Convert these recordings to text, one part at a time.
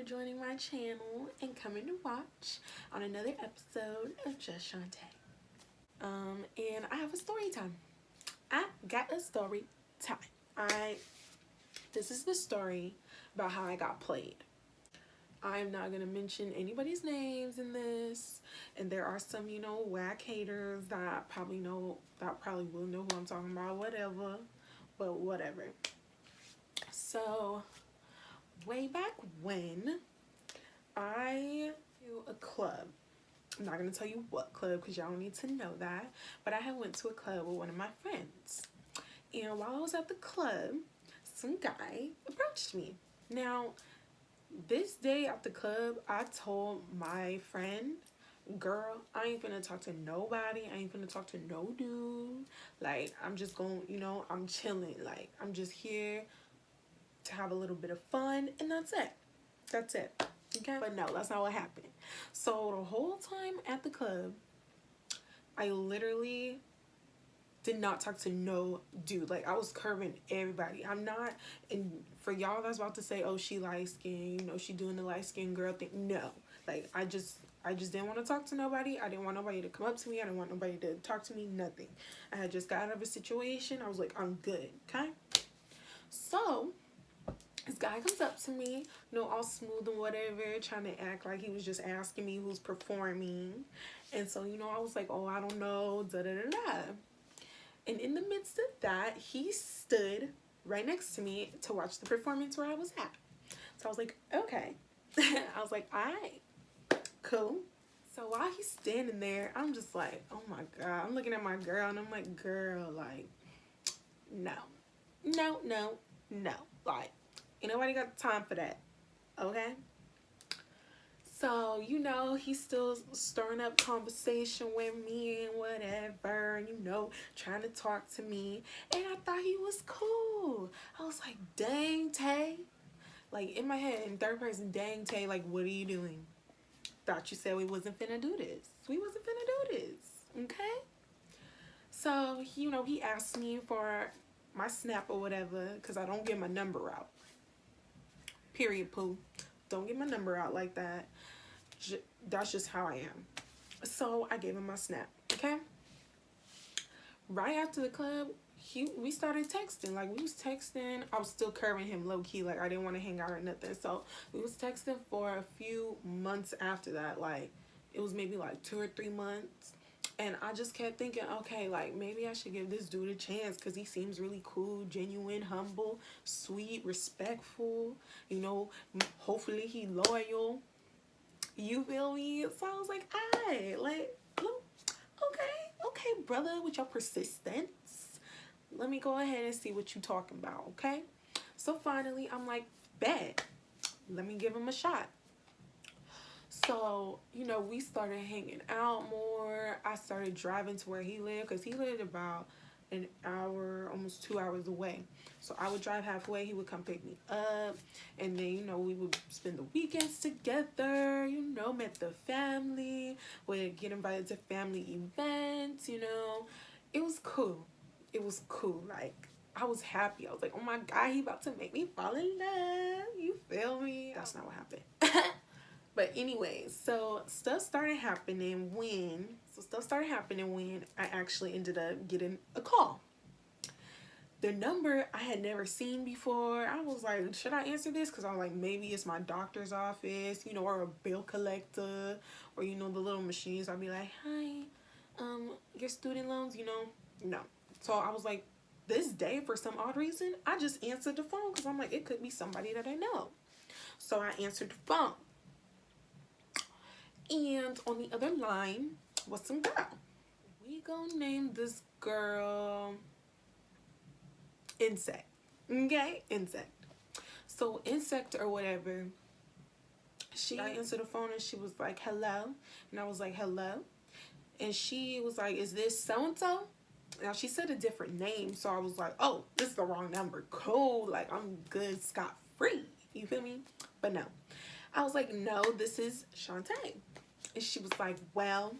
joining my channel and coming to watch on another episode of Just Shantae. And I have a story time. I got a story time. This is the story about how I got played. I'm not gonna mention anybody's names in this, and there are some, whack haters that probably will know who I'm talking about, whatever. But whatever. So, way back when, I knew a club. I'm not gonna tell you what club because y'all don't need to know that, but I had went to a club with one of my friends, and while I was at the club, some guy approached me. Now, this day at the club, I told my friend, girl, I ain't finna talk to nobody. I ain't finna talk to no dude. Like, I'm just going, I'm chilling. Like, I'm just here to have a little bit of fun, and that's it. That's it. Okay? But no, that's not what happened. So, the whole time at the club, I literally did not talk to no dude. Like, I was curving everybody. I'm not, and for y'all that's about to say, oh, she light skin, she doing the light skin girl thing. No. Like, I just didn't want to talk to nobody. I didn't want nobody to come up to me. I didn't want nobody to talk to me, nothing. I had just got out of a situation. I was like, I'm good, okay? So, this guy comes up to me, all smooth and whatever, trying to act like he was just asking me who's performing. And so, I was like, oh, I don't know, da-da-da-da. And in the midst of that, he stood right next to me to watch the performance where I was at. So I was like, okay. I was like, all right, cool. So while he's standing there, I'm just like, oh my God. I'm looking at my girl and I'm like, girl, like, no. Like, ain't nobody got time for that, okay? So, he's still stirring up conversation with me and whatever, trying to talk to me. And I thought he was cool. I was like, dang, Tay. Like, in my head, in third person, dang, Tay, like, what are you doing? Thought you said we wasn't finna do this. We wasn't finna do this, okay? So, he asked me for my snap or whatever, because I don't give my number out. Period, poo. Don't get my number out like that. That's just how I am. So I gave him my snap, okay? Right after the club, we started texting. Like, we was texting. I was still curving him low-key. Like, I didn't want to hang out or nothing. So we was texting for a few months after that. Like, it was maybe like 2 or 3 months. And I just kept thinking, okay, like, maybe I should give this dude a chance because he seems really cool, genuine, humble, sweet, respectful. Hopefully he loyal. You feel me? So I was like, alright, like, okay, brother, with your persistence, let me go ahead and see what you talking about, okay? So finally, I'm like, bet, let me give him a shot. So, we started hanging out more. I started driving to where he lived because he lived about an hour, almost 2 hours away. So I would drive halfway, he would come pick me up, and then, we would spend the weekends together, met the family, would get invited to family events, It was cool. It was cool. Like, I was happy. I was like, oh my God, he about to make me fall in love. You feel me? That's not what happened. But anyway, so stuff started happening when I actually ended up getting a call. The number I had never seen before. I was like, should I answer this? Because I was like, maybe it's my doctor's office, or a bill collector, or, the little machines. I'd be like, hi, your student loans, No. So I was like, this day, for some odd reason, I just answered the phone because I'm like, it could be somebody that I know. So I answered the phone. And on the other line was some girl. We gonna name this girl Insect. Okay? Insect. So Insect or whatever, I answered the phone and she was like, hello. And I was like, hello. And she was like, is this so-and-so? Now she said a different name. So I was like, oh, this is the wrong number. Cool. Like, I'm good, scot-free. You feel me? But no. I was like, no, this is Shantae. And she was like, well,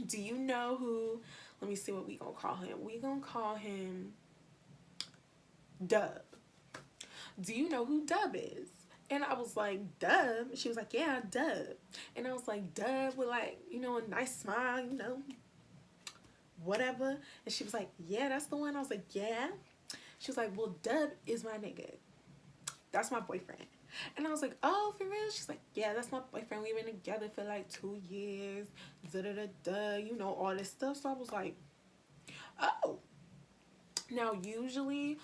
do you know who, let me see what we gonna call him. We gonna call him Dub. Do you know who Dub is? And I was like, Dub? She was like, yeah, Dub. And I was like, Dub with like, a nice smile, whatever. And she was like, yeah, that's the one. I was like, yeah. She was like, well, Dub is my nigga. That's my boyfriend. And I was like, oh, for real? She's like, yeah, that's my boyfriend. We've been together for like 2 years. Da da da da. All this stuff. So I was like, oh. Now, usually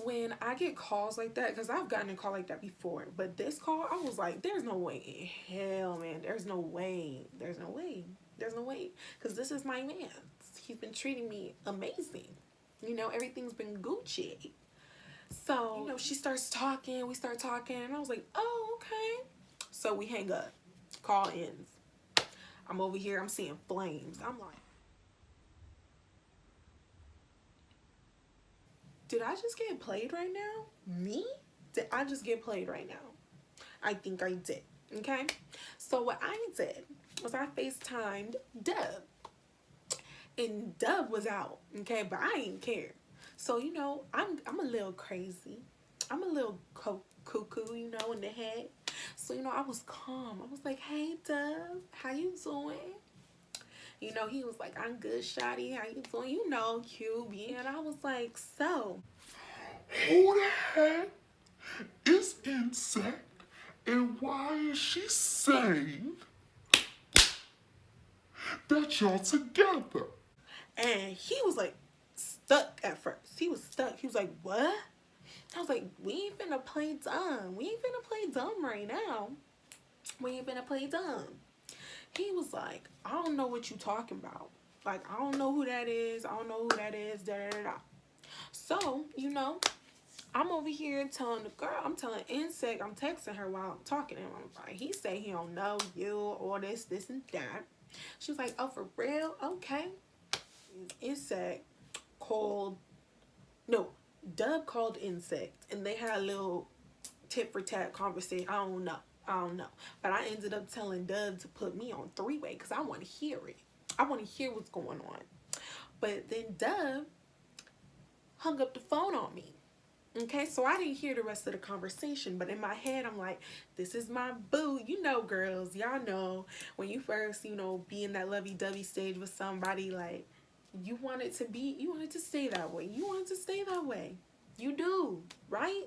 when I get calls like that, because I've gotten a call like that before, but this call, I was like, there's no way in hell, man. There's no way. There's no way. There's no way. Because this is my man. He's been treating me amazing. Everything's been Gucci. So, she starts talking. We start talking. And I was like, oh, okay. So we hang up. Call ends. I'm over here. I'm seeing flames. I'm like, did I just get played right now? Me? Did I just get played right now? I think I did. Okay? So what I did was I FaceTimed Dub. And Dub was out. Okay? But I didn't care. So, I'm a little crazy. I'm a little cuckoo, in the head. So, I was calm. I was like, hey, Dub, how you doing? He was like, I'm good, shawty. How you doing? QB. And I was like, so. Who the heck is Insect? And why is she saying that y'all together? And he was like stuck at first. He was stuck. He was like, what? I was like, we ain't finna play dumb. We ain't finna play dumb right now. We ain't finna play dumb. He was like, I don't know what you talking about. Like, I don't know who that is. I don't know who that is. Da da da da. So, I'm over here telling the girl, I'm telling Insect, I'm texting her while I'm talking to him. I'm like, he said he don't know you, all this and that. She was like, oh, for real? Okay. Insect called, no, Dub called Insect, and they had a little tit for tat conversation. I don't know. But I ended up telling Dub to put me on 3-way because I want to hear it. I want to hear what's going on. But then Dub hung up the phone on me. Okay, so I didn't hear the rest of the conversation, but in my head, I'm like, this is my boo. Girls, y'all know when you first, be in that lovey-dovey stage with somebody, like, you want it to stay that way. You want it to stay that way. You do, right?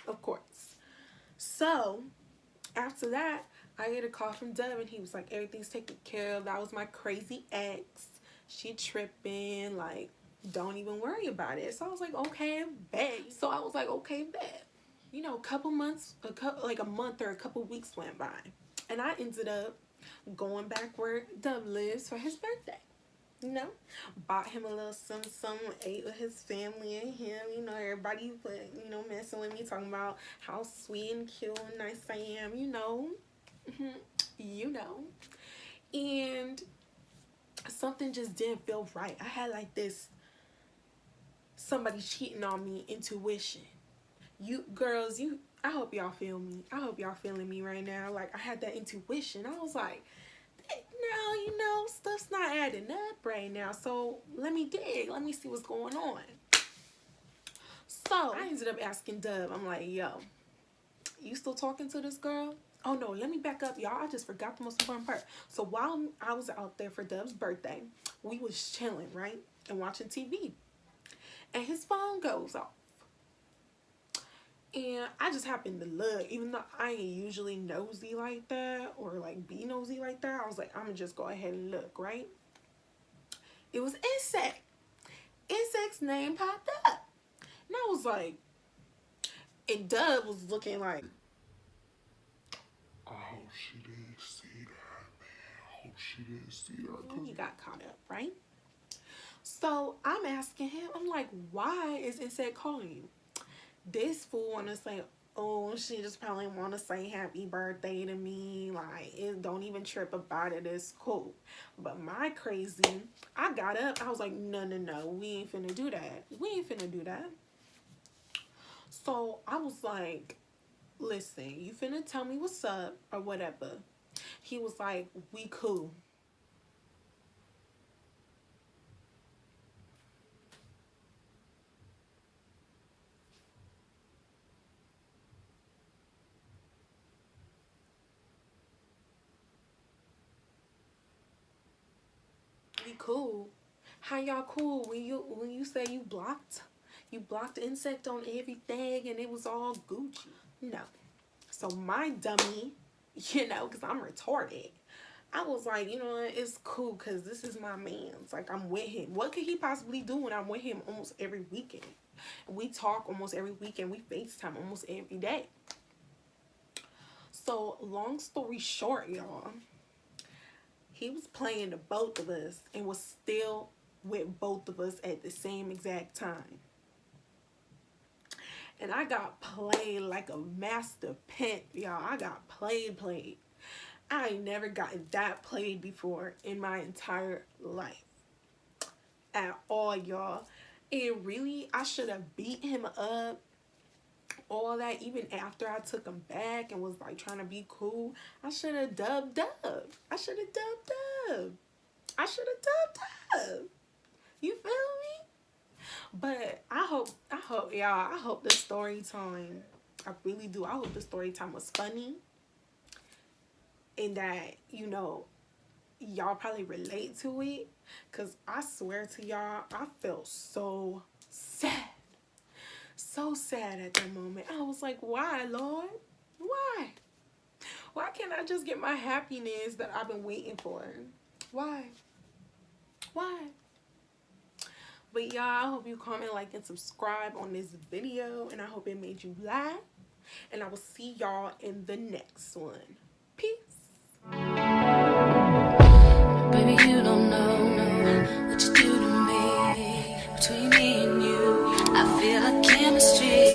Of course. So, after that, I get a call from Dub, and he was like, everything's taken care of. That was my crazy ex. She tripping, like, don't even worry about it. So I was like, okay, bet. So I was like, okay, bet. A couple months, like a month or a couple weeks went by. And I ended up going back where Dub lives for his birthday. Bought him a little some, ate with his family and him. Everybody messing with me, talking about how sweet and cute and nice I am, And something just didn't feel right. I had like this somebody cheating on me intuition. You girls, I hope y'all feel me. I hope y'all feeling me right now. Like, I had that intuition. I was like, no, stuff's not adding up right now. So let me dig. Let me see what's going on. So I ended up asking Dub. I'm like, yo, you still talking to this girl? Oh no, let me back up, y'all. I just forgot the most important part. So while I was out there for Dub's birthday, we was chilling, right? And watching TV. And his phone goes off. And I just happened to look, even though I ain't usually nosy like that or like be nosy like that. I was like, I'm gonna just go ahead and look, right? It was Insect. Insect's name popped up. And I was like, and Dub was looking like, I hope she didn't see that, man. I hope she didn't see that. He got caught up, right? So I'm asking him, I'm like, why is Insect calling you? This fool want to say, oh, she just probably want to say happy birthday to me. Like, don't even trip about it. It's cool. But my crazy, I got up. I was like, no. We ain't finna do that. We ain't finna do that. So I was like, listen, you finna tell me what's up or whatever. He was like, we cool. cool. How y'all cool when you say you blocked insect on everything and it was all Gucci? No. So my dummy, you know, because I'm retarded, I was like, you know what, it's cool because this is my man's. Like, I'm with him. What could he possibly do when I'm with him almost every weekend? We talk almost every weekend. We FaceTime almost every day. So, long story short, y'all, he was playing the both of us and was still with both of us at the same exact time. And I got played like a master pimp, y'all. I got played. I ain't never gotten that played before in my entire life. At all, y'all. And really, I should have beat him up. All that, even after I took him back and was like trying to be cool. I should have dubbed up. I should have dubbed up. You feel me? But I hope y'all, I hope the story time, I really do. I hope the story time was funny. And that, you know, y'all probably relate to it. Because I swear to y'all, I felt so sad. So sad at that moment. I was like, why, Lord? Why? Why can't I just get my happiness that I've been waiting for? Why? But y'all, I hope you comment, like, and subscribe on this video. And I hope it made you laugh. And I will see y'all in the next one. Peace.